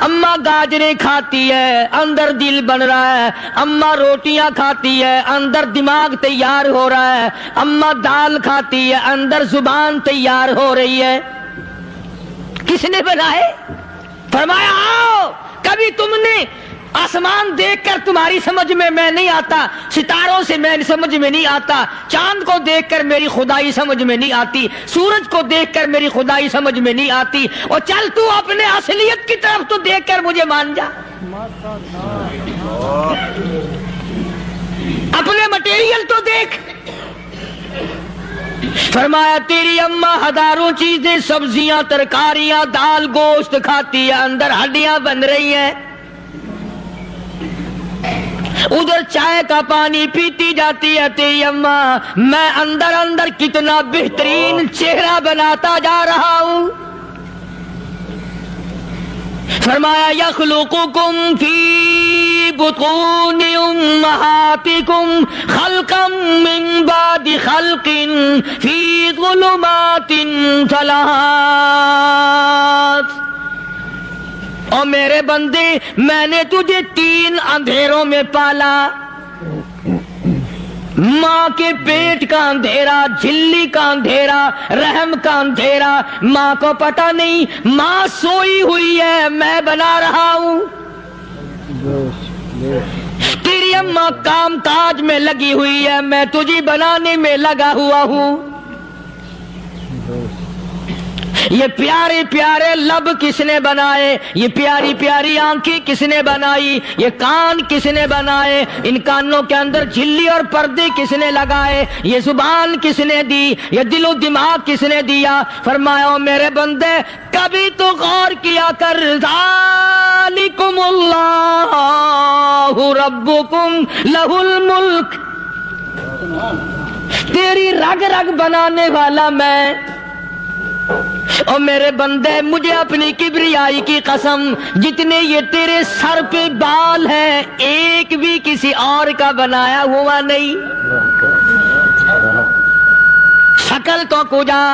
اماں گاجریں کھاتی ہے اندر دل بن رہا ہے، اماں روٹیاں کھاتی ہے اندر دماغ تیار ہو رہا ہے، اماں دال کھاتی ہے اندر زبان تیار ہو رہی ہے۔ کس نے بنائے؟ فرمایا آؤ، کبھی تم نے آسمان دیکھ کر تمہاری سمجھ میں نہیں آتا، ستاروں سے میں سمجھ میں نہیں آتا، چاند کو دیکھ کر میری خدائی سمجھ میں نہیں آتی، سورج کو دیکھ کر میری خدائی سمجھ میں نہیں آتی، اور چل تو اپنے اصلیت کی طرف تو دیکھ کر مجھے مان جا، اپنے مٹیریل تو دیکھ۔ فرمایا تیری اماں ہزاروں چیزیں، سبزیاں، ترکاریاں، دال، گوشت کھاتی ہے، اندر ہڈیاں بن رہی ہیں، ادھر چائے کا پانی پیتی جاتی ہے تیری اماں، میں اندر اندر کتنا بہترین چہرہ بناتا جا رہا ہوں۔ فرمایا یخلقکم فی بطون امہاتکم خلقا من بعد خلق فی ظلمات ثلاث، اور میرے بندے میں نے تجھے 3 اندھیروں میں پالا، ماں کے پیٹ کا اندھیرا، جھلی کا اندھیرا، رحم کا اندھیرا، ماں کو پتہ نہیں ماں سوئی ہوئی ہے، میں بنا رہا ہوں، تیری اماں کام کاج میں لگی ہوئی ہے، میں تجھے بنانے میں لگا ہوا ہوں۔ یہ پیارے پیارے لب کس نے بنائے؟ یہ پیاری پیاری آنکھیں کس نے بنائی؟ یہ کان کس نے بنائے؟ ان کانوں کے اندر جھلی اور پردے کس نے لگائے؟ یہ زبان کس نے دی؟ یہ دل و دماغ کس نے دیا؟ فرمایا میرے بندے کبھی تو غور کیا کر، ذالکم اللہ ربکم لہ الملک، تیری رگ رگ بنانے والا میں، اور میرے بندے مجھے اپنی کبریائی کی قسم، جتنے یہ تیرے سر پہ بال ہیں ایک بھی کسی اور کا بنایا ہوا نہیں، شکل تو کجا،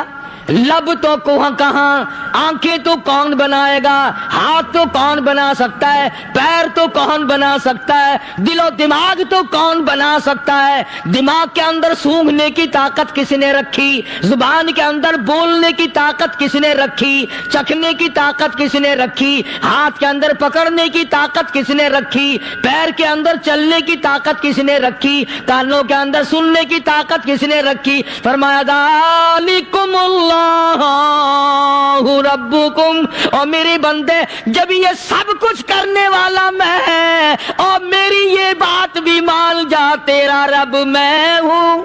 لب تو کہاں، آنکھیں تو کون بنائے گا، ہاتھ تو کون بنا سکتا ہے، پیر تو کون بنا سکتا ہے، دل و دماغ تو کون بنا سکتا ہے؟ دماغ کے اندر سونگھنے کی طاقت کس نے رکھی؟ زبان کے اندر بولنے کی طاقت کس نے رکھی؟ چکھنے کی طاقت کس نے رکھی؟ ہاتھ کے اندر پکڑنے کی طاقت کس نے رکھی؟ پیر کے اندر چلنے کی طاقت کس نے رکھی؟ کانوں کے اندر سننے کی طاقت کس نے رکھی؟ فرمایا ذالکم اللہ ربکم، اور میرے بندے جب یہ سب کچھ کرنے والا میں اور میری یہ بات بھی مان جا تیرا رب میں ہوں،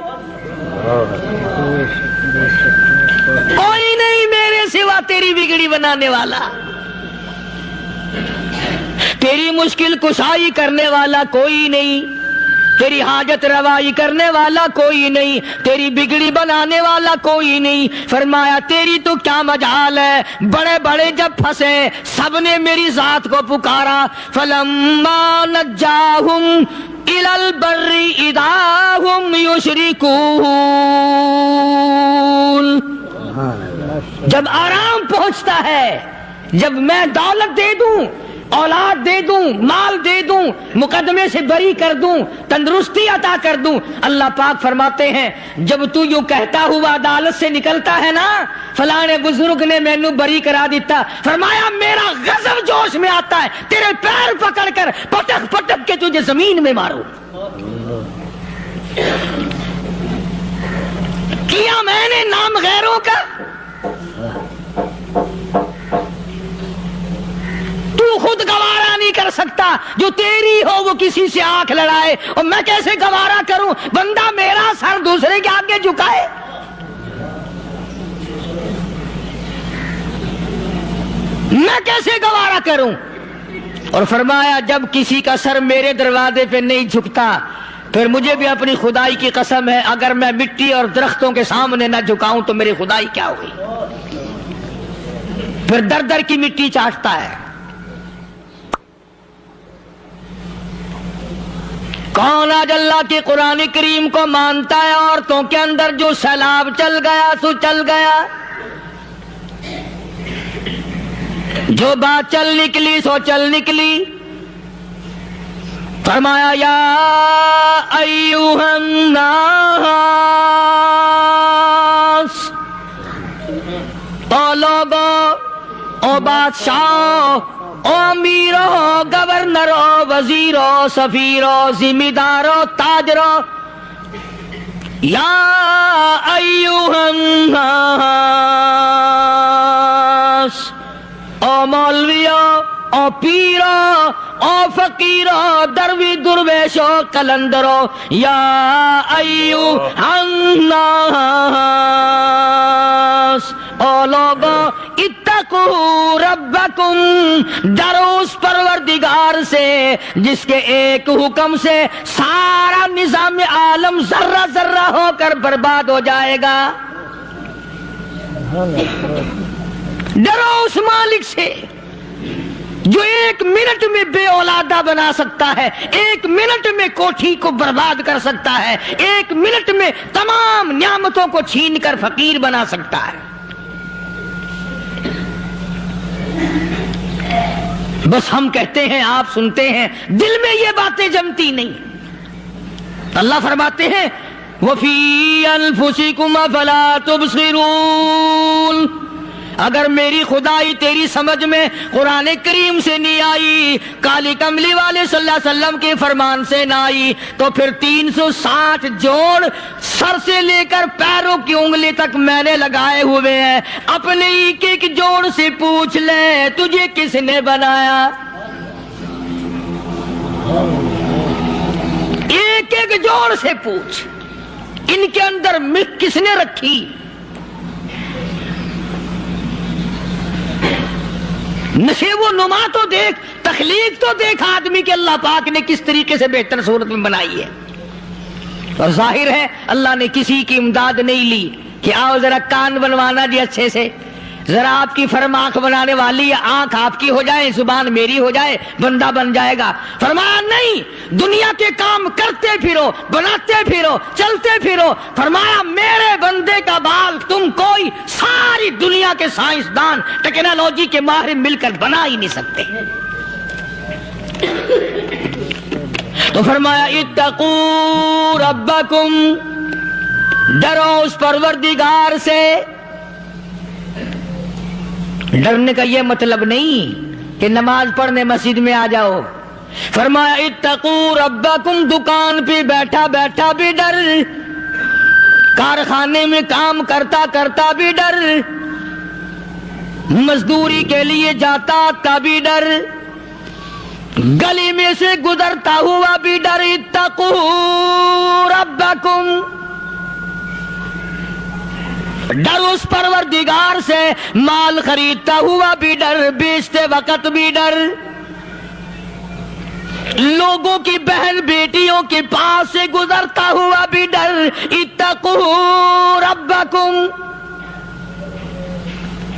کوئی نہیں میرے سوا تیری بگڑی بنانے والا، تیری مشکل کشائی کرنے والا کوئی نہیں، تیری حاجت روائی کرنے والا کوئی نہیں، تیری بگڑی بنانے والا کوئی نہیں۔ فرمایا تیری تو کیا مجال ہے، بڑے بڑے جب پھنسے سب نے میری ذات کو پکارا، فلما نجاہم الی البر اذا ہم یشرکون، جب آرام پہنچتا ہے، جب میں دولت دے دوں، اولاد دے دوں، مال دے دوں، مقدمے سے بری کر دوں، تندرستی عطا کر دوں، اللہ پاک فرماتے ہیں جب تو یوں کہتا ہوا عدالت سے نکلتا ہے نا، فلاں بزرگ نے مینوں بری کرا دیتا، فرمایا میرا غضب جوش میں آتا ہے، تیرے پیر پکڑ کر پٹک پٹک کے تجھے زمین میں ماروں۔ کیا میں نے نام غیروں کا؟ تو خود گوارا نہیں کر سکتا، جو تیری ہو وہ کسی سے آنکھ لڑائے، اور میں کیسے گوارا کروں بندہ میرا سر دوسرے کے آگے جھکائے؟ میں کیسے گوارا کروں؟ اور فرمایا جب کسی کا سر میرے دروازے پہ نہیں جھکتا، پھر مجھے بھی اپنی خدائی کی قسم ہے اگر میں مٹی اور درختوں کے سامنے نہ جھکاؤں تو میری خدائی کیا ہوئی؟ پھر در در کی مٹی چاٹتا ہے۔ کون آج اللہ کے قرآن کریم کو مانتا ہے؟ عورتوں کے اندر جو سیلاب چل گیا سو چل گیا، جو بات چل نکلی سو چل نکلی. فرمایا یا ایھا الناس، او لوگو، او بادشاہ، او امیرو، گورنرو، وزیرو، سفیرو، ذمہ دارو، تاجرو، یا ایھا الناس، او مولویو، او پیرو، او فقیرو، دروی درویشو، کلندرو، یا ایھا الناس، او لوگو، اتقوا ربکم، ڈرو اس پروردگار سے جس کے ایک حکم سے سارا نظام عالم ذرہ ذرہ ہو کر برباد ہو جائے گا. ڈرو اس مالک سے جو ایک منٹ میں بے اولادہ بنا سکتا ہے، ایک منٹ میں کوٹھی کو برباد کر سکتا ہے، ایک منٹ میں تمام نعمتوں کو چھین کر فقیر بنا سکتا ہے. بس ہم کہتے ہیں، آپ سنتے ہیں، دل میں یہ باتیں جمتی نہیں. اللہ فرماتے ہیں وَفِي أَنفُسِكُمْ أَفَلَا تُبْصِرُونَ. اگر میری خدائی تیری سمجھ میں قرآن کریم سے نہیں آئی، کالی کملی والے صلی اللہ علیہ وسلم کے فرمان سے نہ آئی، تو پھر 360 جوڑ سر سے لے کر پیروں کی انگلی تک میں نے لگائے ہوئے ہیں. اپنے ایک ایک جوڑ سے پوچھ لے تجھے کس نے بنایا. ایک ایک جوڑ سے پوچھ، ان کے اندر ملک کس نے رکھی. نشے و نما تو دیکھ، تخلیق تو دیکھ آدمی کے اللہ پاک نے کس طریقے سے بہتر صورت میں بنائی ہے. اور ظاہر ہے اللہ نے کسی کی امداد نہیں لی کہ آؤ ذرا کان بنوانا جی اچھے سے، ذرا آپ کی فرم آنکھ بنانے والی ہے، آنکھ آپ کی ہو جائے، زبان میری ہو جائے، بندہ بن جائے گا. فرمایا نہیں، دنیا کے کام کرتے پھرو، بناتے پھرو، چلتے پھرو. فرمایا میرے بندے کا بال تم کوئی ساری دنیا کے سائنسدان ٹیکنالوجی کے ماہر مل کر بنا ہی نہیں سکتے. تو فرمایا اتقوا ربکم، ڈرو اس پروردگار سے. ڈرنے کا یہ مطلب نہیں کہ نماز پڑھنے مسجد میں آ جاؤ. فرمایا اتقوا ربکم، دکان پہ بیٹھا بیٹھا بھی ڈر، کارخانے میں کام کرتا کرتا بھی ڈر، مزدوری کے لیے جاتا کا بھی ڈر، گلی میں سے گزرتا ہوا بھی ڈر. اتقوا ربکم، ڈر اس پروردگار سے. مال خریدتا ہوا بھی ڈر، بیچتے وقت بھی ڈر، لوگوں کی بہن بیٹیوں کے پاس سے گزرتا ہوا بھی ڈر. اتقوا ربکم،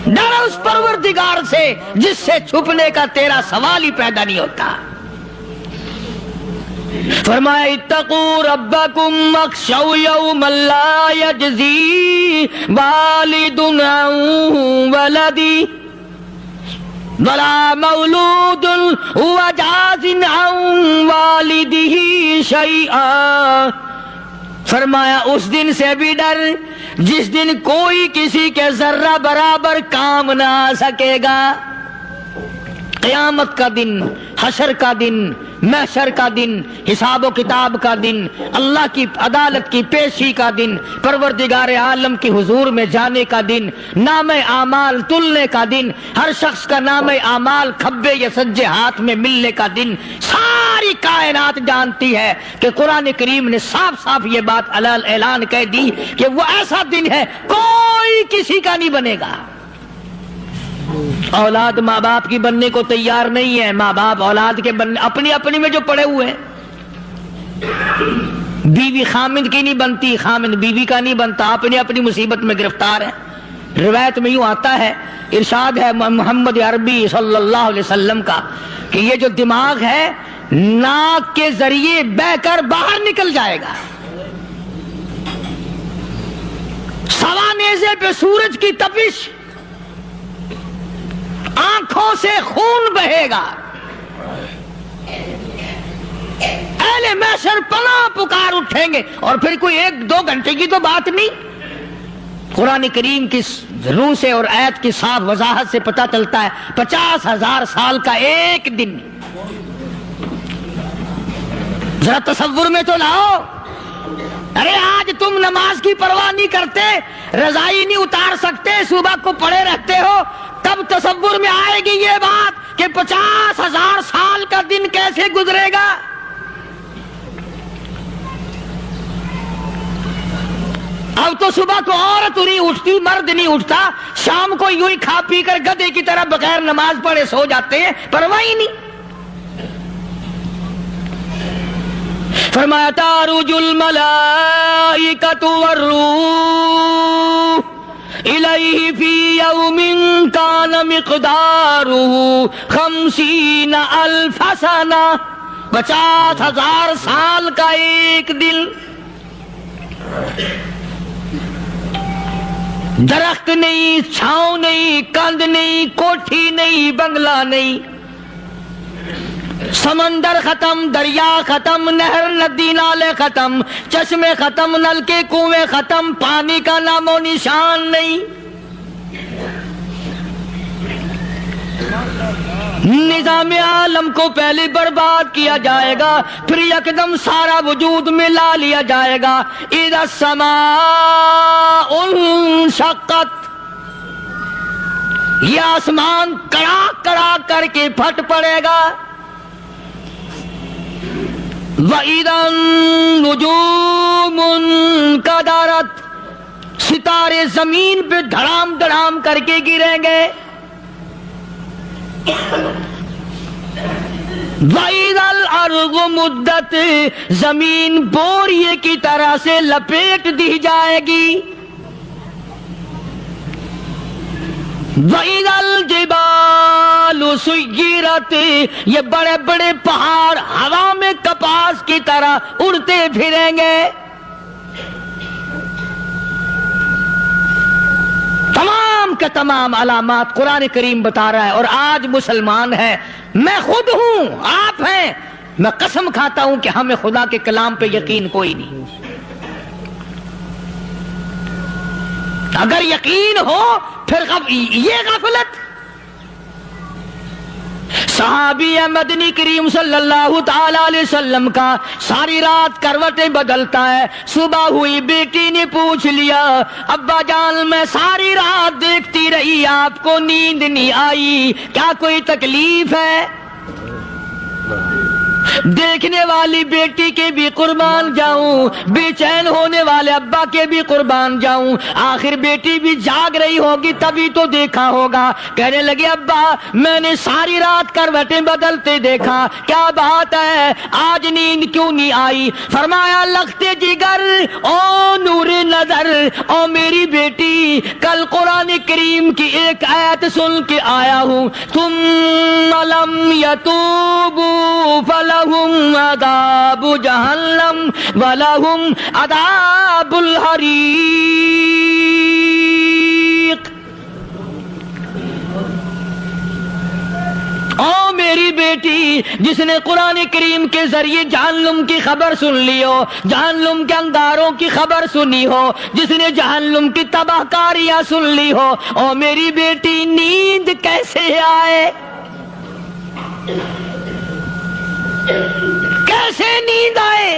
ڈر اس پروردگار سے جس سے چھپنے کا تیرا سوال ہی پیدا نہیں ہوتا. فرمایا اتقوا ربکم واخشوا یوما لا یجزی والد عن ولدی ولا مولود هو جاز عن والدہ شیئا. فرمایا اس دن سے بھی ڈر جس دن کوئی کسی کے ذرہ برابر کام نہ آ سکے گا. قیامت کا دن، حشر کا دن، محشر کا دن، حساب و کتاب کا دن، اللہ کی عدالت کی پیشی کا دن، پروردگار عالم کی حضور میں جانے کا دن، نام اعمال تلنے کا دن، ہر شخص کا نام اعمال کھبے یا سجے ہاتھ میں ملنے کا دن. ساری کائنات جانتی ہے کہ قرآن کریم نے صاف صاف یہ بات اعلان کہہ دی کہ وہ ایسا دن ہے کوئی کسی کا نہیں بنے گا. اولاد ماں باپ کی بننے کو تیار نہیں ہے، ماں باپ اولاد کے بننے اپنی اپنی میں جو پڑے ہوئے ہیں. بیوی خامند کی نہیں بنتی، خامند بیوی کا نہیں بنتا، اپنی اپنی مصیبت میں گرفتار ہے. روایت میں یوں آتا ہے، ارشاد ہے محمد عربی صلی اللہ علیہ وسلم کا کہ یہ جو دماغ ہے ناک کے ذریعے بہ کر باہر نکل جائے گا. سوا نیزے پہ سورج کی تپش آنکھوں سے خون بہے گا، اہل محشر پناہ پکار اٹھیں گے، اور پھر کوئی 1-2 گھنٹے کی تو بات نہیں۔ قرآن کریم کی روح سے اور آیت کی صاف وضاحت سے پتہ چلتا ہے 50,000 سال کا ایک دن۔ ذرا تصور میں تو لاؤ، ارے آج تم نماز کی پرواہ نہیں کرتے، رضائی نہیں اتار سکتے، صبح کو پڑے رہتے ہو، تب تصور میں آئے گی یہ بات کہ 50,000 سال کا دن کیسے گزرے گا۔ اب تو صبح کو عورت نہیں اٹھتی، مرد نہیں اٹھتا، شام کو یوں ہی کھا پی کر گدھے کی طرح بغیر نماز پڑھے سو جاتے ہیں، پرواہ ہی نہیں۔ فرمایا تعرج الملائکۃ والروح الیہ فی یوم کان مقدارہ 50,000 سنہ، 50,000 سال کا ایک دن۔ درخت نہیں، چھاؤں نہیں، کند نہیں، کوٹھی نہیں، بنگلہ نہیں، سمندر ختم، دریا ختم، نہر ندی نالے ختم، چشمے ختم، نل کے کنویں ختم، پانی کا نام و نشان نہیں۔ نظام عالم کو پہلے برباد کیا جائے گا، پھر یکدم سارا وجود میں لا لیا جائے گا۔ اذا السماء انشقت، یہ آسمان کڑاک کڑاک کر کے پھٹ پڑے گا۔ وَإِذَا النُّجُومُ انْكَدَرَتْ، ستارے زمین پہ دھڑام دھڑام کر کے گریں گے۔ وَإِذَا الْأَرْضُ مُدَّتْ، زمین بوریے کی طرح سے لپیٹ دی جائے گی۔ وَإِذَا الْجِبَالُ سُيِّرَتْ، یہ بڑے بڑے پہاڑ ہوا میں کپاس کی طرح اڑتے پھریں گے۔ تمام کے تمام علامات قرآن کریم بتا رہا ہے، اور آج مسلمان ہے، میں خود ہوں، آپ ہیں، میں قسم کھاتا ہوں کہ ہمیں خدا کے کلام پہ یقین کوئی نہیں۔ اگر یقین ہو پھر یہ غفلت۔ صحابی مدنی کریم صلی اللہ تعالی علیہ وسلم کا ساری رات کروٹیں بدلتا ہے، صبح ہوئی بیٹی نے پوچھ لیا، ابا جان میں ساری رات دیکھتی رہی، آپ کو نیند نہیں آئی، کیا کوئی تکلیف ہے؟ دیکھنے والی بیٹی کے بھی قربان جاؤں، بے چین ہونے والے ابا کے بھی قربان جاؤں، آخر بیٹی بھی جاگ رہی ہوگی تبھی تو دیکھا ہوگا۔ کہنے لگے ابا میں نے ساری رات کروٹیں بدلتے دیکھا، کیا بات ہے، آج نیند کیوں نہیں آئی؟ فرمایا لختے جگر او نور نظر، او میری بیٹی کل قرآن کریم کی ایک آیت سن کے آیا ہوں، ثم لم یتوبوا فلہم عذاب جہنم ولہم عذاب الحریق۔ او میری بیٹی جس نے قرآن کریم کے ذریعے جہنم کی خبر سن لی ہو، جہنم کے انگاروں کی خبر سنی ہو، جس نے جہنم کی تباہ کاریاں سن لی ہو، او میری بیٹی نیند کیسے آئے؟ کیسے نیند آئے؟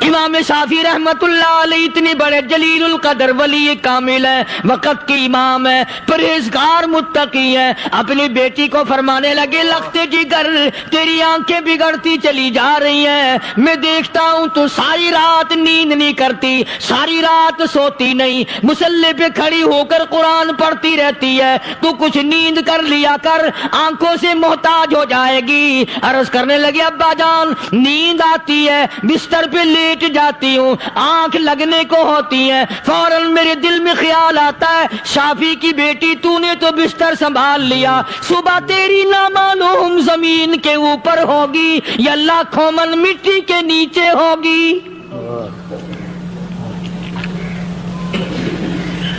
امام شافعی رحمت اللہ علیہ اتنے بڑے جلیل القدر ولی کامل ہے، وقت کے امام ہے، پرہیزگار متقی ہے، اپنی بیٹی کو فرمانے لگے لختے جگر تیری آنکھیں بگڑتی چلی جا رہی ہیں، میں دیکھتا ہوں تو ساری رات نیند نہیں کرتی، ساری رات سوتی نہیں، مصلی پہ کھڑی ہو کر قرآن پڑھتی رہتی ہے، تو کچھ نیند کر لیا کر، آنکھوں سے محتاج ہو جائے گی۔ عرض کرنے لگے ابا جان نیند آتی ہے، بستر پہ لیٹ جاتی ہوں، آنکھ لگنے کو ہوتی ہے، فوراً میرے دل میں خیال آتا ہے شافی کی بیٹی تو نے تو بستر سنبھال لیا، صبح تیری نامعلوم زمین کے اوپر ہوگی یا لاکھوں من مٹی کے نیچے ہوگی۔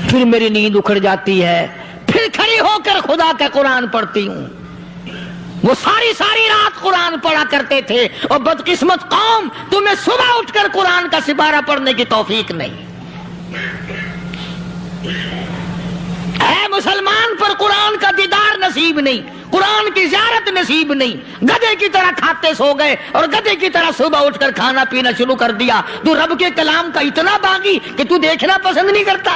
پھر میری نیند اکھڑ جاتی ہے، پھر کھڑی ہو کر خدا کا قرآن پڑھتی ہوں۔ وہ ساری رات قرآن پڑھا کرتے تھے، اور بدقسمت قوم، تمہیں صبح اٹھ کر قرآن کا سپارہ پڑھنے کی توفیق نہیں۔ اے مسلمان، پر قرآن کا دیدار نصیب نہیں، قرآن کی زیارت نصیب نہیں، گدھے کی طرح کھاتے سو گئے اور گدھے کی طرح صبح اٹھ کر کھانا پینا شروع کر دیا۔ تو رب کے کلام کا اتنا باغی کہ تو دیکھنا پسند نہیں کرتا۔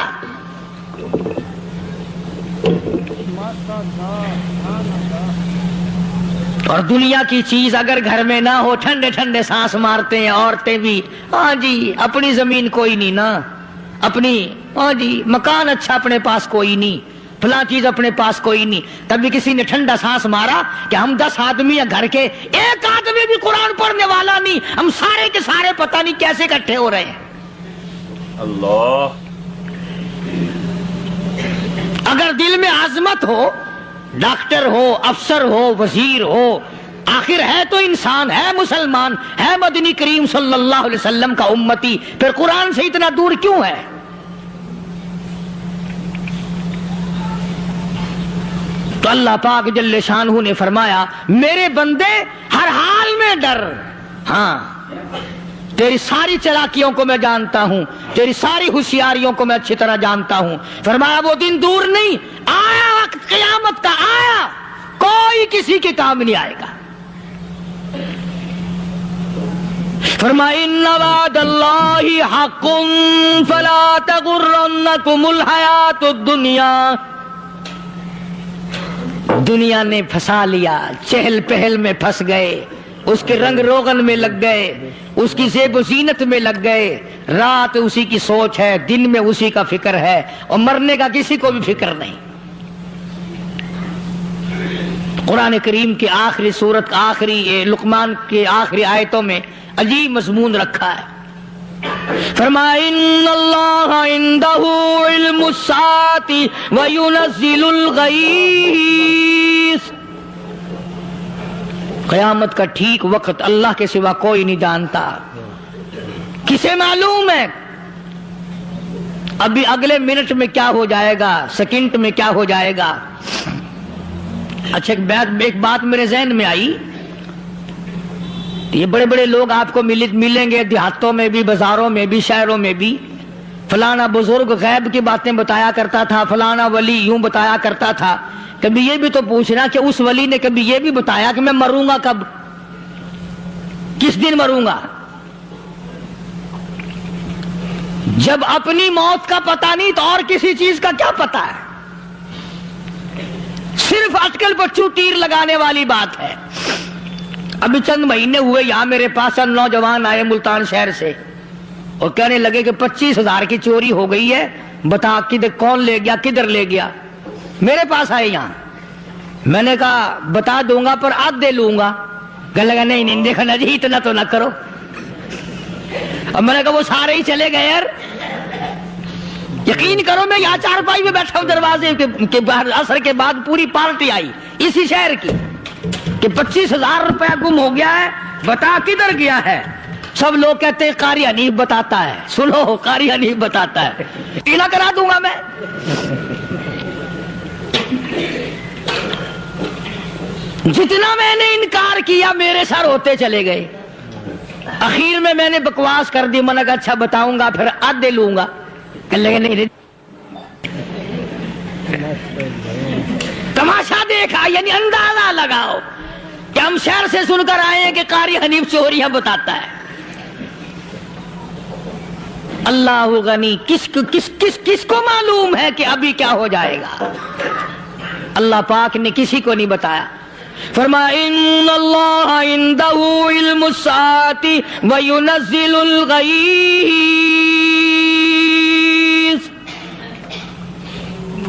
اور دنیا کی چیز اگر گھر میں نہ ہو، ٹھنڈے ٹھنڈے سانس مارتے ہیں عورتیں بھی، ہاں جی اپنی زمین کوئی نہیں نا، اپنی ہاں جی مکان اچھا اپنے پاس کوئی نہیں، فلاں چیز اپنے پاس کوئی نہیں۔ کبھی کسی نے ٹھنڈا سانس مارا کہ ہم 10 آدمی ہیں گھر کے، ایک آدمی بھی قرآن پڑھنے والا نہیں، ہم سارے کے سارے پتہ نہیں کیسے اکٹھے ہو رہے ہیں۔ اللہ، اگر دل میں عظمت ہو، ڈاکٹر ہو، افسر ہو، وزیر ہو، آخر ہے تو انسان، ہے مسلمان، ہے مدنی کریم صلی اللہ علیہ وسلم کا امتی، پھر قرآن سے اتنا دور کیوں ہے؟ تو اللہ پاک جل شانہ نے فرمایا میرے بندے ہر حال میں ڈر، ہاں تیری ساری چلاکیوں کو میں جانتا ہوں، تیری ساری ہوشیاریوں کو میں اچھی طرح جانتا ہوں۔ فرمایا وہ دن دور نہیں، آیا وقت قیامت کا، آیا، کوئی کسی کے کام نہیں آئے گا۔ فرمایا ان وعد اللہ حق فلا تغرنکم الحیات الدنیا۔ دنیا نے پھنسا لیا، چہل پہل میں پھنس گئے، اس کے رنگ روغن میں لگ گئے، اس کی زیب و زینت میں لگ گئے، رات اسی کی سوچ ہے، دن میں اسی کا فکر ہے، اور مرنے کا کسی کو بھی فکر نہیں۔ قرآن کریم کی آخری سورت، آخری لقمان کی آخری آیتوں میں عجیب مضمون رکھا ہے۔ فرمایا ان اللہ عندہ علم الساعۃ وینزل الغیث۔ قیامت کا ٹھیک وقت اللہ کے سوا کوئی نہیں جانتا۔ کسے معلوم ہے ابھی اگلے منٹ میں کیا ہو جائے گا، سیکنڈ میں کیا ہو جائے گا؟ اچھا ایک بات میرے ذہن میں آئی، یہ بڑے بڑے لوگ آپ کو ملیں گے دیہاتوں میں بھی، بازاروں میں بھی، شہروں میں بھی، فلانا بزرگ غیب کی باتیں بتایا کرتا تھا، فلانا ولی یوں بتایا کرتا تھا۔ کبھی یہ بھی تو پوچھنا کہ اس ولی نے کبھی یہ بھی بتایا کہ میں مروں گا کب، کس دن مروں گا؟ جب اپنی موت کا پتہ نہیں تو اور کسی چیز کا کیا پتہ ہے؟ صرف اٹکل بچوں تیر لگانے والی بات ہے۔ ابھی چند مہینے ہوئے یہاں میرے پاس چند نوجوان آئے ملتان شہر سے اور کہنے لگے کہ 25,000 کی چوری ہو گئی ہے، بتا کدھر کون لے گیا، کدھر لے گیا؟ میرے پاس آئے یہاں، میں نے کہا بتا دوں گا پر آدھے لوں گا۔ کہنے لگا نہیں دیکھنا جی اتنا تو نہ کرو۔ اب میں نے کہا وہ سارے ہی چلے گئے یار، یقین کرو میں یہاں چارپائی میں بیٹھا ہوں دروازے کے باہر، عصر کے بعد پوری پارٹی آئی اسی شہر کی کہ 25,000 روپیہ گم ہو گیا ہے، بتا کدھر گیا ہے؟ سب لوگ کہتے ہیں قاری حنیف بتاتا ہے، سنو قاری حنیف بتاتا ہے، ٹیلا کرا دوں گا میں۔ جتنا میں نے انکار کیا میرے سر ہوتے چلے گئے، اخیر میں نے بکواس کر دی، میں نے کہا اچھا بتاؤں گا پھر آدھے لوں گا۔ کہنے لگے نہیں تماشا دیکھا، یعنی اندازہ لگاؤ کہ ہم شہر سے سن کر آئے ہیں کہ قاری حنیف چوریاں بتاتا ہے۔ اللہ غنی، کس کو معلوم ہے کہ ابھی کیا ہو جائے گا؟ اللہ پاک نے کسی کو نہیں بتایا۔ فرمایا ان اللہ عندہ علم الساعۃ وینزل الغیث۔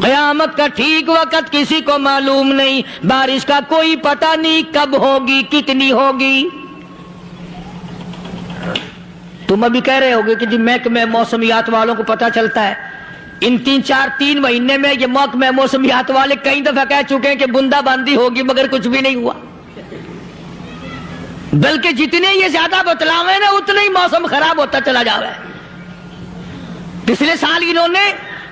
قیامت کا ٹھیک وقت کسی کو معلوم نہیں، بارش کا کوئی پتہ نہیں کب ہوگی، کتنی ہوگی۔ تم ابھی کہہ رہے ہوگے کہ جی محکمہ موسمیات والوں کو پتہ چلتا ہے، ان 3 مہینے میں یہ محکمہ موسمیات والے کئی دفعہ کہہ چکے ہیں کہ بندہ باندی ہوگی مگر کچھ بھی نہیں ہوا، بلکہ جتنے یہ زیادہ بتلاوے نا اتنا ہی موسم خراب ہوتا چلا جا رہا ہے۔ پچھلے سال انہوں نے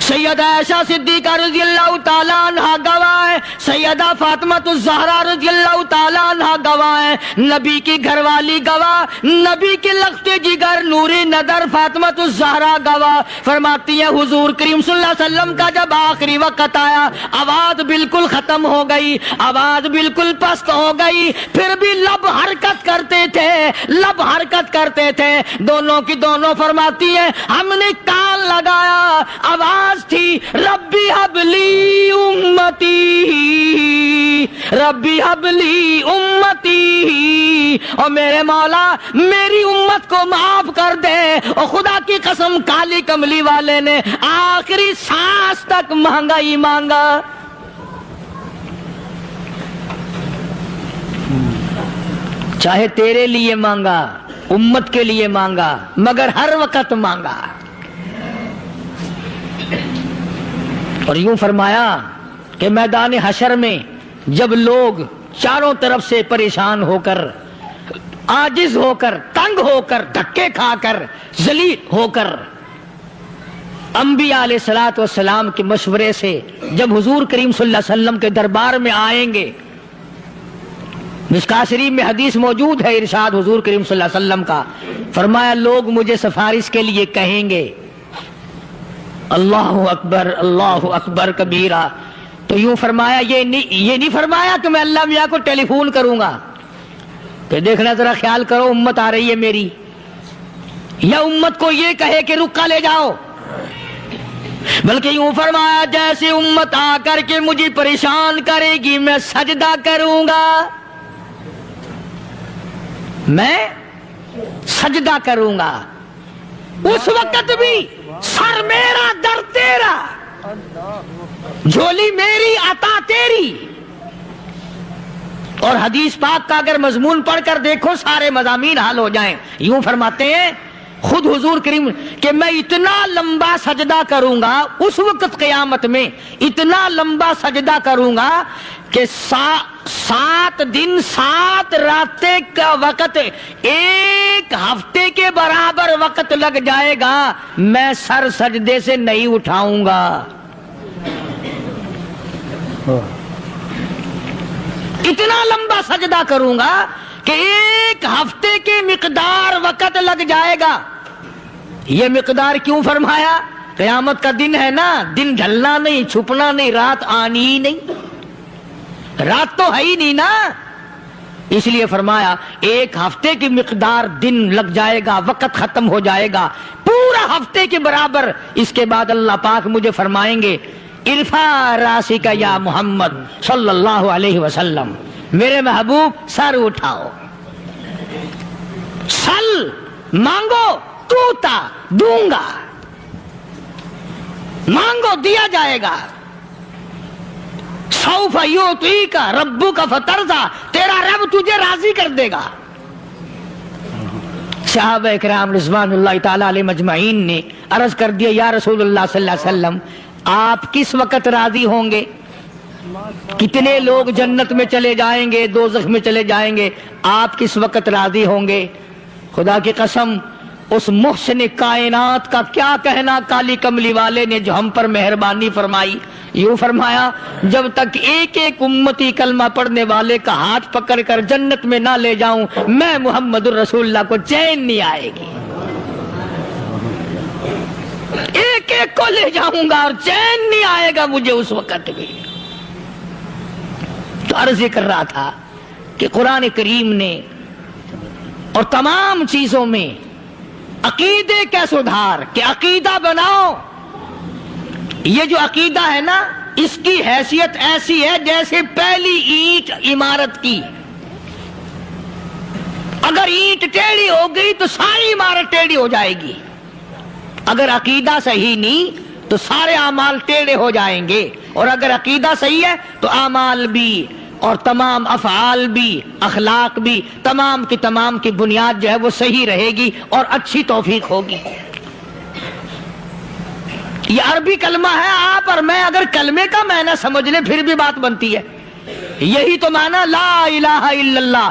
سیدہ عائشہ صدیقہ رضی اللہ تعالیٰ عنہا گواہ ہے، سیدہ فاطمہ الزہرا رضی اللہ تعالیٰ عنہا گواہ ہے، نبی کی گھر والی گواہ، نبی کے لخت جگر نوری نظر فاطمہ الزہرا گواہ، فرماتی ہیں حضور کریم صلی اللہ علیہ وسلم کا جب آخری وقت آیا، آواز بالکل ختم ہو گئی، آواز بالکل پست ہو گئی، پھر بھی لب حرکت کرتے تھے، لب حرکت کرتے تھے، دونوں کی دونوں فرماتی ہیں ہم نے کان لگایا، آواز تھی ربی حبلی امتی، ربی حبلی امتی، اور میرے مولا میری امت کو معاف کر دے، اور خدا کی قسم کالی کملی والے نے آخری سانس تک مانگا ہی مانگا۔ چاہے تیرے لیے مانگا، امت کے لیے مانگا، مگر ہر وقت مانگا۔ اور یوں فرمایا کہ میدان حشر میں جب لوگ چاروں طرف سے پریشان ہو کر، عاجز ہو کر، تنگ ہو کر، دھکے کھا کر، ذلیل ہو کر، انبیاء علیہ الصلوۃ والسلام کے مشورے سے جب حضور کریم صلی اللہ علیہ وسلم کے دربار میں آئیں گے، مشکاۃ شریف میں حدیث موجود ہے، ارشاد حضور کریم صلی اللہ علیہ وسلم کا، فرمایا لوگ مجھے سفارش کے لیے کہیں گے اللہ اکبر کبیرہ، تو یوں فرمایا یہ نہیں فرمایا کہ میں اللہ میاں کو ٹیلی فون کروں گا کہ دیکھنا ذرا خیال کرو امت آ رہی ہے میری، یا امت کو یہ کہے کہ رکا لے جاؤ، بلکہ یوں فرمایا جیسے امت آ کر کے مجھے پریشان کرے گی میں سجدہ کروں گا، میں سجدہ کروں گا، اس وقت بھی سر میرا در تیرا، جھولی میری عطا تیری۔ اور حدیث پاک کا اگر مضمون پڑھ کر دیکھو سارے مضامین حل ہو جائیں۔ یوں فرماتے ہیں خود حضور کریم کہ میں اتنا لمبا سجدہ کروں گا اس وقت قیامت میں، اتنا لمبا سجدہ کروں گا کہ 7 دن 7 راتیں کا وقت 1 ہفتے کے برابر وقت لگ جائے گا، میں سر سجدے سے نہیں اٹھاؤں گا۔ اتنا لمبا سجدہ کروں گا کہ 1 ہفتے کی مقدار وقت لگ جائے گا۔ یہ مقدار کیوں فرمایا؟ قیامت کا دن ہے نا، دن ڈھلنا نہیں، چھپنا نہیں، رات آنی ہی نہیں، رات تو ہے ہی نہیں نا، اس لیے فرمایا 1 ہفتے کی مقدار دن لگ جائے گا، وقت ختم ہو جائے گا پورا ہفتے کے برابر۔ اس کے بعد اللہ پاک مجھے فرمائیں گے ارفع راسک یا محمد صلی اللہ علیہ وسلم، میرے محبوب سر اٹھاؤ، سل مانگو توتا دوں گا، مانگو دیا جائے گا، سوف یعطیک ربک فترضی، تیرا رب تجھے راضی کر دے گا۔ صحابہ کرام رضوان اللہ تعالی علیہ مجمعین نے عرض کر دیا یا رسول اللہ صلی اللہ علیہ وسلم آپ کس وقت راضی ہوں گے؟ کتنے لوگ جنت میں چلے جائیں گے، دوزخ میں چلے جائیں گے، آپ کس وقت راضی ہوں گے؟ خدا کی قسم اس محسن کائنات کا کیا کہنا کالی کملی والے نے جو ہم پر مہربانی فرمائی۔ یوں فرمایا جب تک ایک ایک امتی کلمہ پڑھنے والے کا ہاتھ پکڑ کر جنت میں نہ لے جاؤں میں محمد الرسول اللہ کو چین نہیں آئے گی، ایک ایک کو لے جاؤں گا اور چین نہیں آئے گا مجھے اس وقت بھی۔ تو عرض کر رہا تھا کہ قرآن کریم نے اور تمام چیزوں میں عقیدے کا سدھار کہ عقیدہ بناؤ، یہ جو عقیدہ ہے نا اس کی حیثیت ایسی ہے جیسے پہلی اینٹ عمارت کی، اگر اینٹ ٹیڑھی ہو گئی تو ساری عمارت ٹیڑھی ہو جائے گی، اگر عقیدہ صحیح نہیں تو سارے اعمال ٹیڑھے ہو جائیں گے، اور اگر عقیدہ صحیح ہے تو اعمال بھی اور تمام افعال بھی اخلاق بھی تمام کی بنیاد جو ہے وہ صحیح رہے گی اور اچھی توفیق ہوگی۔ یہ عربی کلمہ ہے، آپ اور میں اگر کلمے کا معنی سمجھ لیں پھر بھی بات بنتی ہے، یہی تو معنی لا الہ الا اللہ،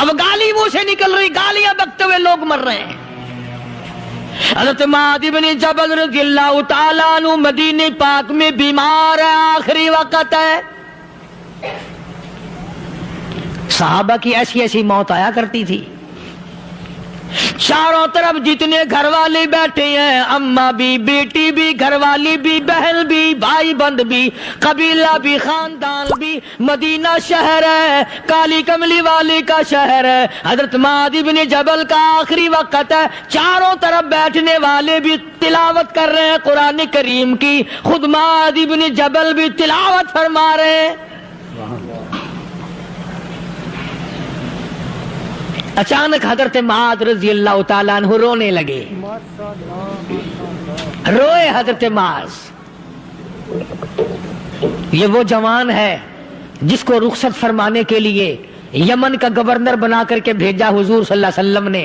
اب گالی منہ سے نکل رہی, گالیاں بکتے ہوئے لوگ مر رہے ہیں. حضرت معاذ بن جبل رضی اللہ تعالیٰ عنہ مدینہ پاک میں بیمار ہے, آخری وقت ہے. صحابہ کی ایسی ایسی موت آیا کرتی تھی. چاروں طرف جتنے گھر والے بیٹھے ہیں, اماں بھی, بیٹی بھی, گھر والی بھی, بہن بھی, بھائی بند بھی, قبیلہ بھی, خاندان بھی. مدینہ شہر ہے, کالی کملی والے کا شہر ہے. حضرت معاذ بن جبل کا آخری وقت ہے. چاروں طرف بیٹھنے والے بھی تلاوت کر رہے ہیں قرآن کریم کی, خود معاذ بن جبل بھی تلاوت فرما رہے ہیں. اچانک حضرت معاذ رضی اللہ تعالیٰ عنہ رونے لگے. روئے حضرت معاذ. یہ وہ جوان ہے جس کو رخصت فرمانے کے لیے یمن کا گورنر بنا کر کے بھیجا حضور صلی اللہ علیہ وسلم نے.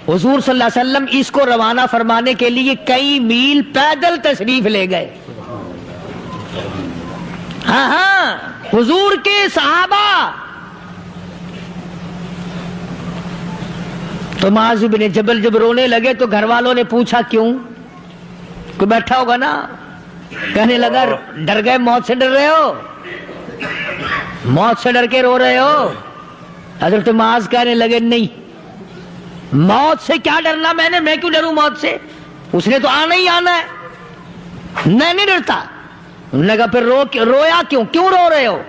حضور صلی اللہ علیہ وسلم اس کو روانہ فرمانے کے لیے کئی میل پیدل تشریف لے گئے. ہاں حضور کے صحابہ. تو معاذ بن جبل جب رونے لگے تو گھر والوں نے پوچھا کیوں؟ کوئی بیٹھا ہوگا نا. کہنے لگا ڈر گئے, موت سے ڈر رہے ہو, موت سے ڈر کے رو رہے ہو. حضرت معاذ کہنے لگے نہیں, موت سے کیا ڈرنا, میں کیوں ڈروں موت سے, اس نے تو آنا ہی آنا ہے, میں نہیں ڈرتا. انہوں نے کہا پھر رویا کیوں رو رہے ہو؟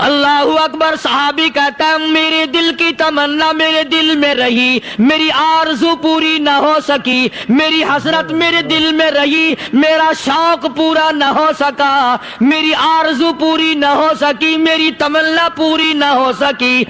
اللہ اکبر. صحابی کہتا ہے میرے دل کی تمنا میرے دل میں رہی, میری آرزو پوری نہ ہو سکی, میری حسرت میرے دل میں رہی, میرا شوق پورا نہ ہو سکا, میری آرزو پوری نہ ہو سکی, میری تمنا پوری نہ ہو سکی.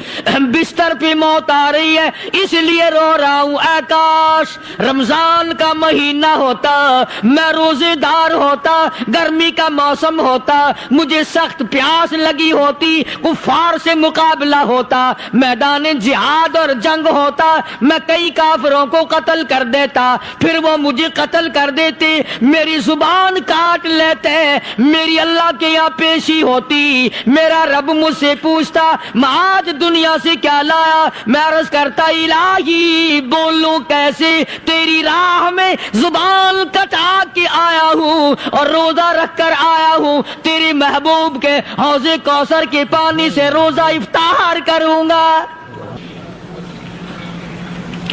بستر پہ موت آ رہی ہے اس لیے رو رہا ہوں. اے کاش رمضان کا مہینہ ہوتا, میں روزے دار ہوتا, گرمی کا موسم ہوتا, مجھے سخت پیاس لگی ہوتی, کفار سے مقابلہ ہوتا, میدان جہاد اور جنگ ہوتا, میں کئی کافروں کو قتل کر دیتا, پھر وہ مجھے قتل کر دیتے, میری زبان کاٹ لیتے, میری اللہ کے یہاں پیشی ہوتی, میرا رب مجھ سے پوچھتا معاذ دنیا سے کیا لایا. میں عرض کرتا الہی بولوں کیسے, تیری راہ میں زبان کٹا کے آیا ہوں اور روزہ رکھ کر آیا ہوں, تیرے محبوب کے حوض کوثر کے پانی سے روزہ افطار کروں گا.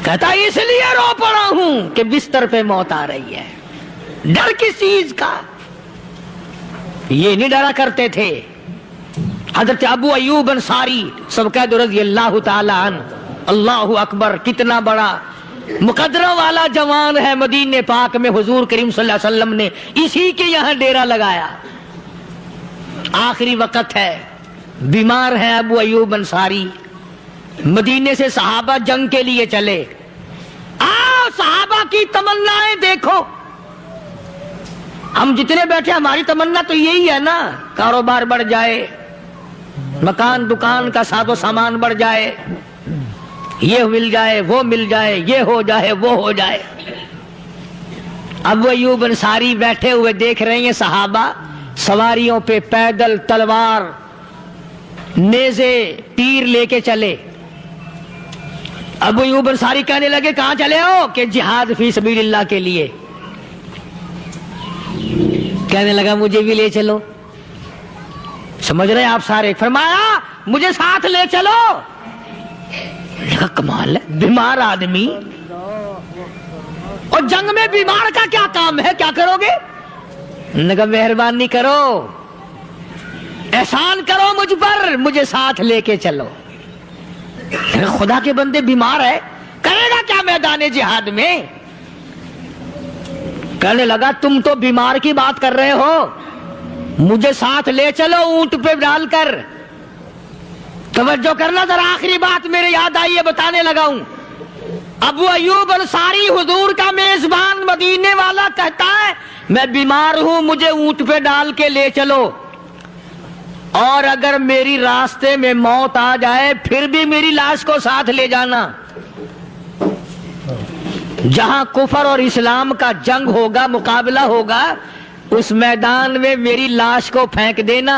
کہتا اس لیے رو پڑا ہوں کہ بستر پہ موت آ رہی ہے. ڈر کس چیز کا؟ یہ نہیں ڈرا کرتے تھے. حضرت ابو ایوب انصاری سب قید رضی اللہ تعالی عنہ, اللہ اکبر, کتنا بڑا مقدروں والا جوان ہے. مدینہ پاک میں حضور کریم صلی اللہ علیہ وسلم نے اسی کے یہاں ڈیرا لگایا. آخری وقت ہے, بیمار ہیں ابو ایوب انصاری. مدینے سے صحابہ جنگ کے لیے چلے. صحابہ کی تمنائیں دیکھو. ہم جتنے بیٹھے ہماری تمنا تو یہی ہے نا, کاروبار بڑھ جائے, مکان دکان کا ساز و سامان بڑھ جائے, یہ مل جائے وہ مل جائے, یہ ہو جائے وہ ہو جائے. ابو ایوب انصاری بیٹھے ہوئے دیکھ رہے ہیں صحابہ سواریوں پہ پیدل, تلوار, نیزے, تیر لے کے چلے. ابو ایوب انصاری کہنے لگے کہاں چلے ہو؟ کہ جہاد فی سبیل اللہ کے لیے. کہنے لگا مجھے بھی لے چلو. سمجھ رہے ہیں آپ سارے؟ فرمایا مجھے ساتھ لے چلو. کمال ہے, بیمار آدمی اور جنگ میں بیمار کا کیا کام ہے, کیا کرو گے؟ نگا مہربانی کرو, احسان کرو مجھ پر, مجھے ساتھ لے کے چلو. خدا کے بندے بیمار ہے, کرے گا کیا میدان جہاد میں؟ کہنے لگا تم تو بیمار کی بات کر رہے ہو, مجھے ساتھ لے چلو اونٹ پہ ڈال کر. توجہ کرنا ذرا, آخری بات میرے یاد آئی ہے, بتانے لگا ہوں. ابو ایوب انصاری حضور کا میزبان مدینے والا کہتا ہے میں بیمار ہوں, مجھے اونٹ پہ ڈال کے لے چلو, اور اگر میری راستے میں موت آ جائے پھر بھی میری لاش کو ساتھ لے جانا. جہاں کفر اور اسلام کا جنگ ہوگا, مقابلہ ہوگا, اس میدان میں میری لاش کو پھینک دینا.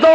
2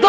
2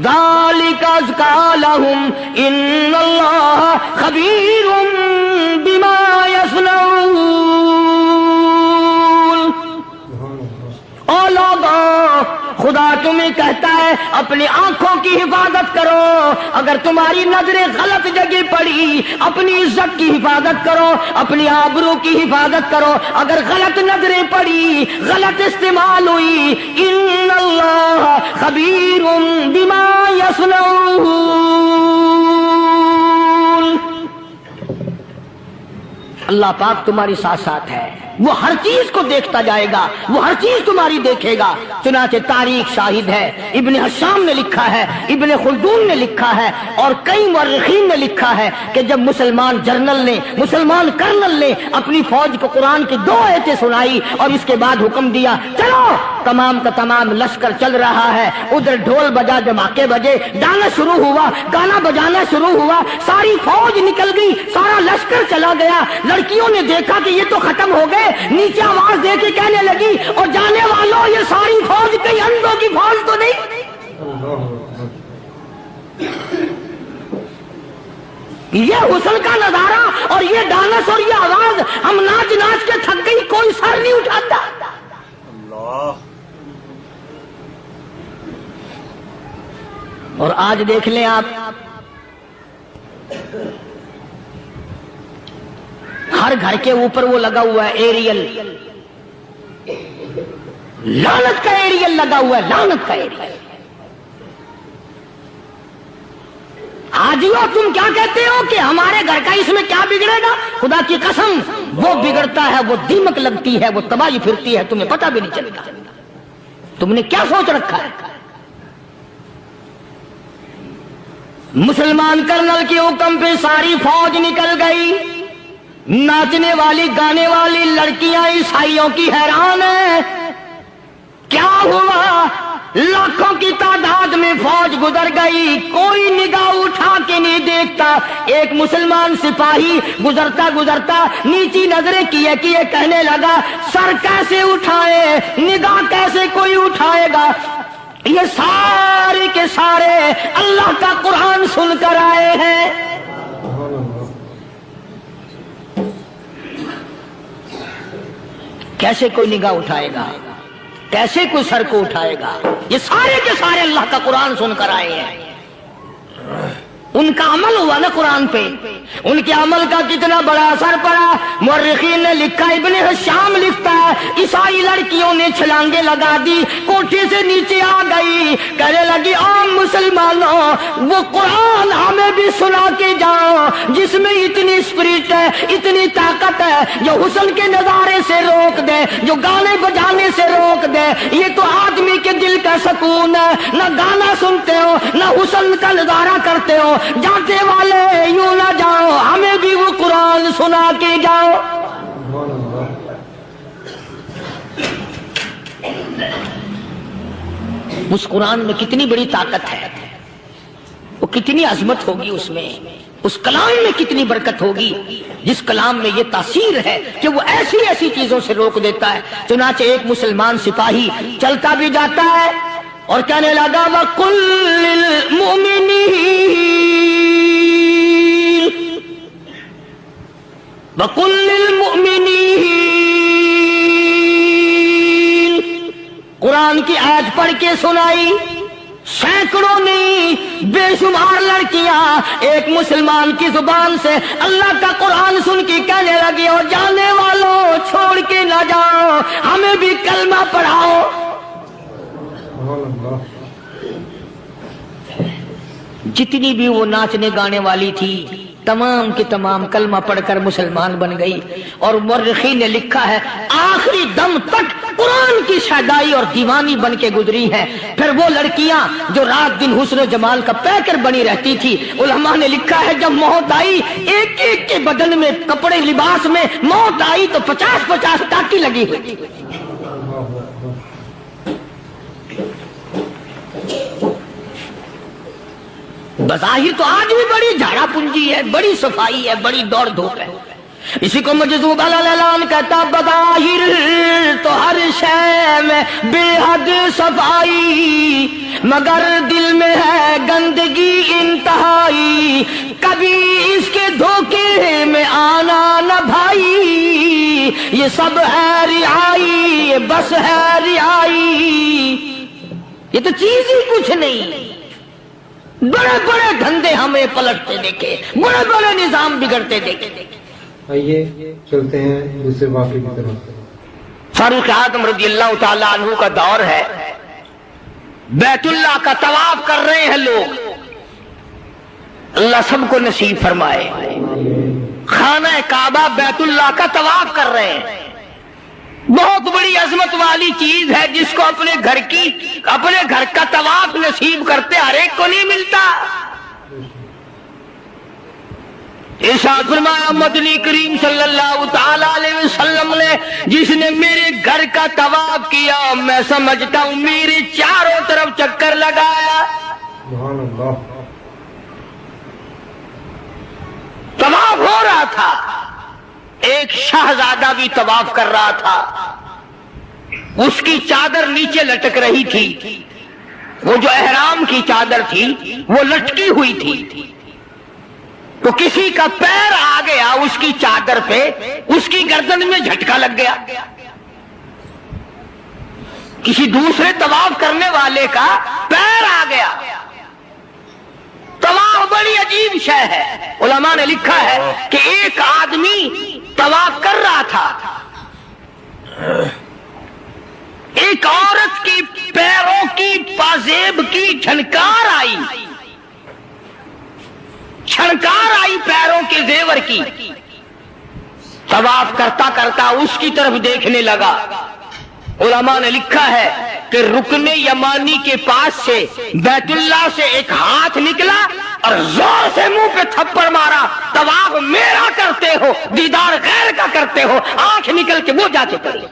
ذالک ازکی لہم ان اللہ خبیر بما یصنعون۔ او لوگوں، خدا تمہیں کہتا ہے اپنی آنکھوں کی حفاظت کرو، اگر تمہاری نظریں غلط جگہ پڑی اپنی عزت کی حفاظت کرو، اپنی آبرو کی حفاظت کرو، اگر غلط نظریں پڑی غلط استعمال ہوئی، ان اللہ خبیر بما یصنعون، اللہ پاک تمہاری ساتھ ساتھ ہے، وہ ہر چیز کو دیکھتا جائے گا، وہ ہر چیز تمہاری دیکھے گا۔ چنانچہ تاریخ شاہد ہے، ابن حشام نے لکھا ہے، ابن خلدون نے لکھا ہے، اور کئی مورخین نے لکھا ہے کہ جب مسلمان جرنل نے، مسلمان کرنل نے اپنی فوج کو قرآن کی 2 آیتیں سنائی اور اس کے بعد حکم دیا چلو، تمام کا تمام لشکر چل رہا ہے، ادھر ڈھول بجا، دھماکے بجے، گانا شروع ہوا، گانا بجانا شروع ہوا، ساری فوج نکل گئی، سارا لشکر چلا گیا۔ لڑکیوں نے دیکھا کہ یہ تو ختم ہو گئے، نیچے آواز دے کے کہنے لگی اور جانے والوں یہ ساری فوج کئی اندھوں کی فوج تو نہیں؟ یہ حسن کا نظارہ اور یہ ڈانس اور یہ آواز، ہم ناچ ناچ کے تھک گئی، کوئی سر نہیں اٹھاتا۔ اللہ اور آج دیکھ لیں آپ، ہر گھر کے اوپر وہ لگا ہوا ہے ایریل، لعنت کا ایریل لگا ہوا ہے، لعنت کا ایریل۔ حاجیو تم کیا کہتے ہو کہ ہمارے گھر کا اس میں کیا بگڑے گا؟ خدا کی قسم وہ بگڑتا ہے، وہ دیمک لگتی ہے، وہ تباہی پھرتی ہے، تمہیں پتہ بھی نہیں چلتا۔ تم نے کیا سوچ رکھا ہے؟ مسلمان کرنل کے حکم پہ ساری فوج نکل گئی، ناچنے والی گانے والی لڑکیاں عیسائیوں کی حیران ہیں، کیا ہوا؟ لاکھوں کی تعداد میں فوج گزر گئی، کوئی نگاہ اٹھا کے نہیں دیکھتا۔ ایک مسلمان سپاہی گزرتا گزرتا نیچی نظریں کیے کیے کہنے لگا سر کیسے اٹھائے، نگاہ کیسے کوئی اٹھائے گا؟ یہ سارے کے سارے اللہ کا قرآن سن کر آئے ہیں۔ کیسے کوئی نگاہ اٹھائے گا؟ کیسے کوئی سر کو اٹھائے گا؟ یہ سارے کے سارے اللہ کا قرآن سن کر آئے ہیں۔ ان کا عمل ہوا نا قرآن پہ، ان کے عمل کا کتنا بڑا اثر پڑا۔ مورخین نے لکھا، ابن حشام لکھتا ہے عیسائی لڑکیوں نے چھلانگے لگا دی، کوٹھے سے نیچے آ گئی، کہنے لگی عام مسلمانوں وہ قرآن ہمیں بھی سنا کے جاؤ جس میں اتنی اسپرٹ ہے، اتنی طاقت ہے، جو حسن کے نظارے سے روک دے، جو گانے بجانے سے روک دے۔ یہ تو آدمی کے دل کا سکون ہے، نہ گانا سنتے ہو نہ حسن کا نظارہ کرتے ہو، جاتے والے یوں نہ جاؤ، ہمیں بھی وہ قرآن سنا کے جاؤ۔ اس قرآن میں کتنی بڑی طاقت ہے، وہ کتنی عظمت ہوگی اس میں، اس کلام میں کتنی برکت ہوگی، جس کلام میں یہ تاثیر ہے کہ وہ ایسی ایسی چیزوں سے روک دیتا ہے۔ چنانچہ ایک مسلمان سپاہی چلتا بھی جاتا ہے اور کہنے لگا وَقُلْ لِلْمُؤْمِنِينَ وَقُلْ لِلْمُؤْمِنِينَ، قرآن کی آیت پڑھ کے سنائی۔ سینکڑوں نہیں بے شمار لڑکیاں ایک مسلمان کی زبان سے اللہ کا قرآن سن کے کہنے لگی اور جانے والوں چھوڑ کے نہ جاؤ، ہمیں بھی کلمہ پڑھاؤ۔ جتنی بھی وہ ناچنے گانے والی تھی تمام کی تمام کلمہ پڑھ کر مسلمان بن گئی، اور مورخین نے لکھا ہے آخری دم تک قرآن کی شیدائی اور دیوانی بن کے گزری ہے۔ پھر وہ لڑکیاں جو رات دن حسن و جمال کا پیکر بنی رہتی تھی، علماء نے لکھا ہے جب موت آئی ایک ایک کے بدن میں کپڑے لباس میں موت آئی تو 50-50 ٹاکی لگی ہوئی تھی۔ بظاہر تو آج بھی بڑی جھاڑا پنجی ہے، بڑی صفائی ہے، بڑی دوڑ دھوپ ہے، اسی کو مجذوب الالان کہتا بظاہر تو ہر شے میں بے حد صفائی، مگر دل میں ہے گندگی انتہائی، کبھی اس کے دھوکے میں آنا نہ بھائی، یہ سب ہے رعائی، یہ بس ہے رعائی، یہ تو چیز ہی کچھ نہیں۔ بڑے بڑے دھندے ہمیں پلٹتے دیکھے، بڑے بڑے نظام بگڑتے دیکھے۔ آئیے چلتے ہیں دوسرے واقعے کی طرف۔ فاروق اعظم رضی اللہ تعالیٰ عنہ کا دور ہے، بیت اللہ کا طواف کر رہے ہیں لوگ، اللہ سب کو نصیب فرمائے۔ خانہ کعبہ بیت اللہ کا طواف کر رہے ہیں، بہت بڑی عظمت والی چیز ہے جس کو اپنے گھر کا طواف نصیب کرتے ہر ایک کو نہیں ملتا۔ ارشاد فرمایا مدنی کریم صلی اللہ تعالی علیہ وسلم نے، جس نے میرے گھر کا طواف کیا میں سمجھتا ہوں میرے چاروں طرف چکر لگایا۔ سبحان اللہ۔ طواف ہو رہا تھا، ایک شہزادہ بھی طواف کر رہا تھا، اس کی چادر نیچے لٹک رہی تھی، وہ جو احرام کی چادر تھی وہ لٹکی ہوئی تھی، تو کسی کا پیر آ گیا اس کی چادر پہ، اس کی گردن میں جھٹکا لگ گیا، کسی دوسرے طواف کرنے والے کا پیر آ گیا۔ طواف بڑی عجیب شے ہے، علماء نے لکھا ہے کہ ایک آدمی طواف کر رہا تھا، ایک عورت کی پیروں کی پازیب کی چھنکار آئی پیروں کے زیور کی، طواف کرتا کرتا اس کی طرف دیکھنے لگا۔ علماء نے لکھا ہے کہ رکن یمانی کے پاس سے بیت اللہ سے ایک ہاتھ نکلا اور زور سے منہ پہ تھپڑ مارا، طواف میرا کرتے ہو دیدار غیر کا کرتے ہو، آنکھ نکل کے وہ جا کے پڑی۔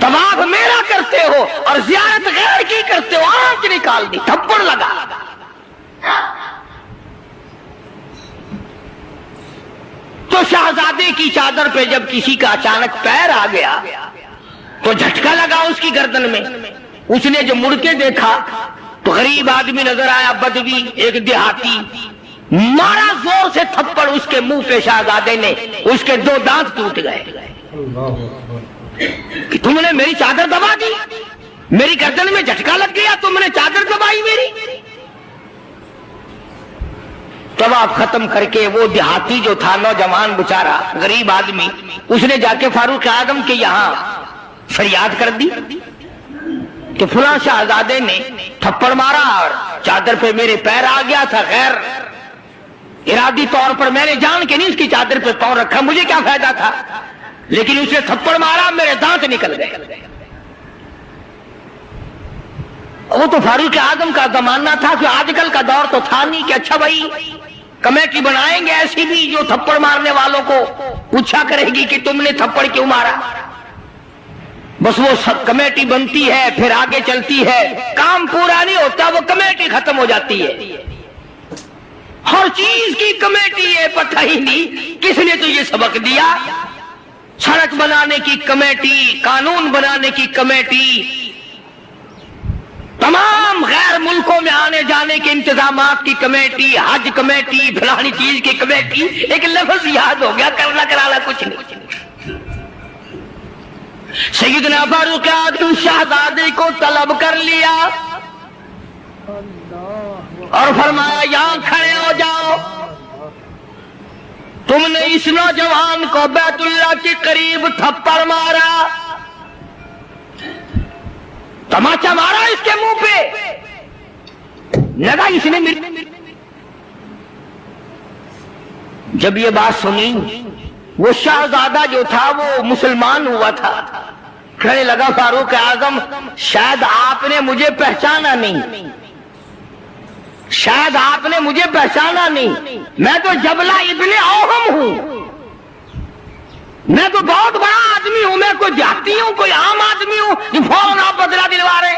طواف میرا کرتے ہو اور زیارت غیر کی کرتے ہو، آنکھ نکال دی، تھپڑ لگا۔ تو شہزادے کی چادر پہ جب کسی کا اچانک پیر آ گیا تو جھٹکا لگا اس کی گردن میں، اس نے جو مڑ کے دیکھا تو غریب آدمی نظر آیا، بدوی ایک دیہاتی، مارا زور سے تھپڑ اس کے منہ پہ شہزادے نے، اس کے 2 دانت ٹوٹ گئے۔ اللہ اکبر۔ کہ تم نے میری چادر دبا دی، میری گردن میں جھٹکا لگ گیا، تم نے چادر دبائی میری۔ طواف ختم کر کے وہ دیہاتی جو تھا، نوجوان بچارا غریب آدمی، اس نے جا کے فاروق اعظم کے یہاں فریاد کر دی کہ فلاں شہزادے نے تھپڑ مارا اور چادر پہ میرے پیر آ گیا تھا، غیر ارادی طور پر میں نے جان کے نہیں اس کی چادر پہ پاؤں رکھا، مجھے کیا فائدہ تھا، لیکن اس نے تھپڑ مارا، میرے دانت نکل گئے۔ وہ تو فاروق اعظم کا زمانہ تھا، کہ آج کل کا دور تو تھا نہیں کہ اچھا بھائی کمیٹی بنائیں گے ایسی بھی جو تھپڑ مارنے والوں کو پوچھا کرے گی کہ تم نے تھپڑ کیوں مارا۔ بس وہ سب کمیٹی بنتی ہے، پھر آگے چلتی ہے، کام پورا نہیں ہوتا، وہ کمیٹی ختم ہو جاتی ہے۔ ہر چیز کی کمیٹی ہے، پتہ ہی نہیں کس نے تو یہ سبق دیا۔ سڑک بنانے کی کمیٹی، قانون بنانے کی کمیٹی، تمام غیر ملکوں میں آنے جانے کے انتظامات کی کمیٹی، حج کمیٹی، فلانی چیز کی کمیٹی، ایک لفظ یاد ہو گیا، کرنا کرانا کچھ نہیں۔ سیدنا فاروق اعظم شہزادے کو طلب کر لیا اور فرمایا یہاں کھڑے ہو جاؤ، تم نے اس نوجوان کو بیت اللہ کے قریب تھپڑ مارا، تماچا مارا اس کے منہ پہ، لگا اس نے جب یہ بات سنی، وہ شہزادہ جو تھا وہ مسلمان ہوا تھا، کہنے لگا فاروق اعظم شاید آپ نے مجھے پہچانا نہیں، شاید آپ نے مجھے پہچانا نہیں، میں تو جبلہ ابن اوہم ہوں، میں تو بہت بڑا آدمی ہوں، میں کوئی دیہاتی ہوں، کوئی عام آدمی ہوں جو فوراً آپ بدلہ دلوا رہے۔